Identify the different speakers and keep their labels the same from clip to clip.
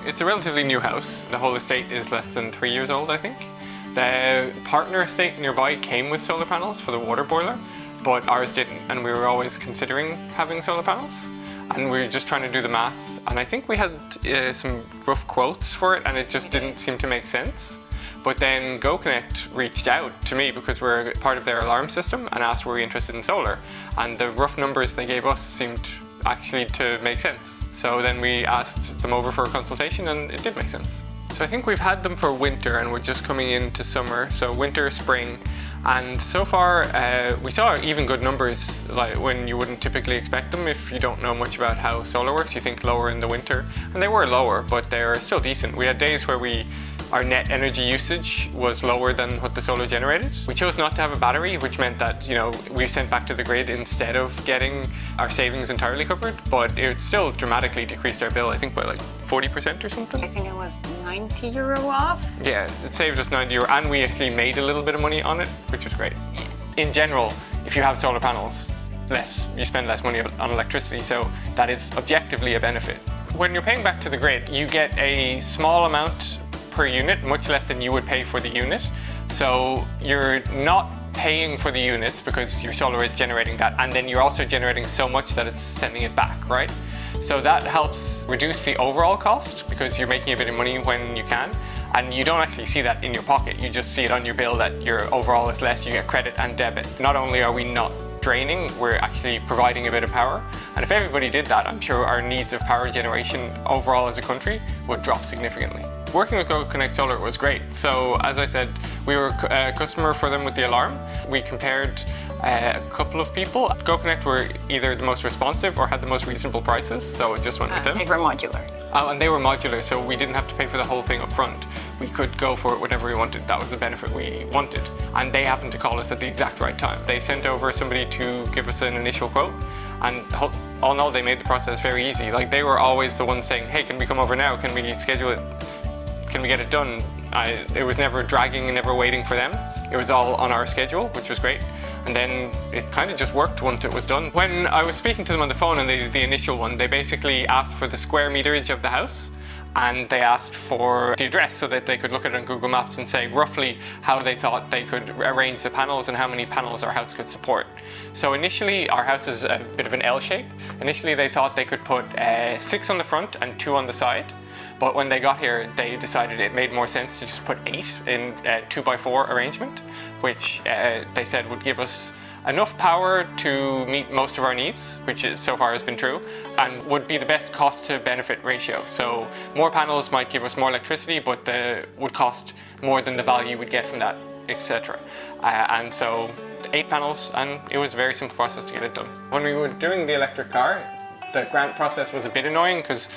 Speaker 1: It's a relatively new house. The whole estate is less than 3 years old, I think. The partner estate nearby came with solar panels for the water boiler, but ours didn't, and we were always considering having solar panels. And we were just trying to do the math, and I think we had some rough quotes for it, and it just didn't seem to make sense. But then GoKonnect reached out to me because we're part of their alarm system and asked were we interested in solar, and the rough numbers they gave us seemed actually to make sense. So then we asked them over for a consultation, and it did make sense. So I think we've had them for winter, and we're just coming into summer, so winter, spring, and so far we saw even good numbers, like when you wouldn't typically expect them if you don't know much about how solar works. You think lower in the winter, and they were lower, but they're still decent. We had days where our net energy usage was lower than what the solar generated. We chose not to have a battery, which meant that, you know, we sent back to the grid instead of getting our savings entirely covered, but it still dramatically decreased our bill, I think by like 40% or something.
Speaker 2: I think it was €90 off.
Speaker 1: Yeah, it saved us €90, and we actually made a little bit of money on it, which was great. In general, if you have solar panels, you spend less money on electricity, so that is objectively a benefit. When you're paying back to the grid, you get a small amount per unit, much less than you would pay for the unit. So you're not paying for the units because your solar is generating that, and then you're also generating so much that it's sending it back, right? So that helps reduce the overall cost because you're making a bit of money when you can, and you don't actually see that in your pocket. You just see it on your bill that your overall is less. You get credit and debit. Not only are we not draining, we're actually providing a bit of power. And if everybody did that, I'm sure our needs of power generation overall as a country would drop significantly. Working with GoKonnect Solar was great. So as I said, we were a customer for them with the alarm. We compared a couple of people. GoKonnect were either the most responsive or had the most reasonable prices, so it just went with them.
Speaker 2: They were modular.
Speaker 1: And they were modular, so we didn't have to pay for the whole thing up front. We could go for it whenever we wanted. That was the benefit we wanted. And they happened to call us at the exact right time. They sent over somebody to give us an initial quote, and all in all, they made the process very easy. Like, they were always the ones saying, hey, can we come over now? Can we schedule it? Can we get it done? It was never dragging and never waiting for them. It was all on our schedule, which was great. And then it kind of just worked once it was done. When I was speaking to them on the phone, and they did the initial one, they basically asked for the square meterage of the house, and they asked for the address so that they could look at it on Google Maps and say roughly how they thought they could arrange the panels and how many panels our house could support. So initially, our house is a bit of an L shape. Initially, they thought they could put 6 on the front and 2 on the side. But when they got here, they decided it made more sense to just put 8 in a 2x4 arrangement, which they said would give us enough power to meet most of our needs, which so far has been true, and would be the best cost to benefit ratio. So more panels might give us more electricity, but would cost more than the value we'd get from that, etc. And so 8 panels, and it was a very simple process to get it done. When we were doing the electric car, the grant process was a bit annoying because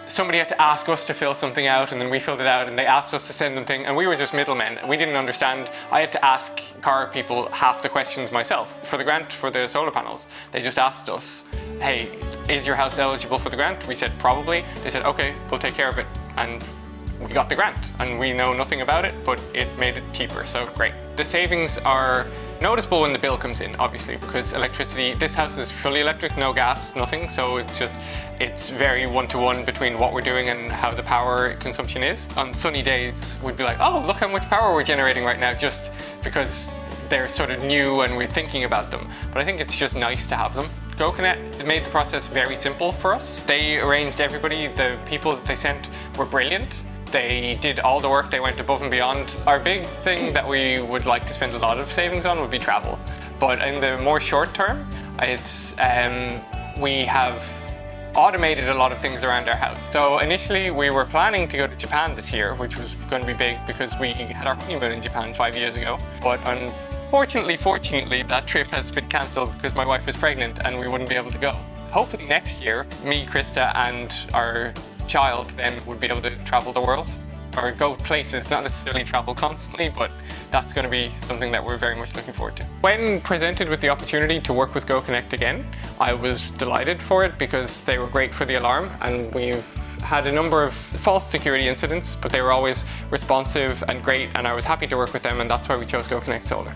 Speaker 1: somebody had to ask us to fill something out, and then we filled it out, and they asked us to send them things, and we were just middlemen. We didn't understand. I had to ask car people half the questions myself. For the grant for the solar panels, they just asked us, hey, is your house eligible for the grant? We said probably. They said, okay, we'll take care of it. And we got the grant, and we know nothing about it, but it made it cheaper, so great. The savings are noticeable when the bill comes in, obviously, because electricity, this house is fully electric, no gas, nothing, so it's very one-to-one between what we're doing and how the power consumption is. On sunny days, we'd be like, oh, look how much power we're generating right now, just because they're sort of new and we're thinking about them. But I think it's just nice to have them. GoKonnect made the process very simple for us. They arranged everybody, the people that they sent were brilliant. They did all the work, they went above and beyond. Our big thing that we would like to spend a lot of savings on would be travel. But in the more short term, we have automated a lot of things around our house. So initially we were planning to go to Japan this year, which was going to be big because we had our honeymoon in Japan 5 years ago. But fortunately, that trip has been cancelled because my wife is pregnant and we wouldn't be able to go. Hopefully next year, me, Krista, and our child then would be able to travel the world or go places, not necessarily travel constantly, but that's going to be something that we're very much looking forward to. When presented with the opportunity to work with GoKonnect again, I was delighted for it because they were great for the alarm, and we've had a number of false security incidents, but they were always responsive and great, and I was happy to work with them, and that's why we chose GoKonnect Solar.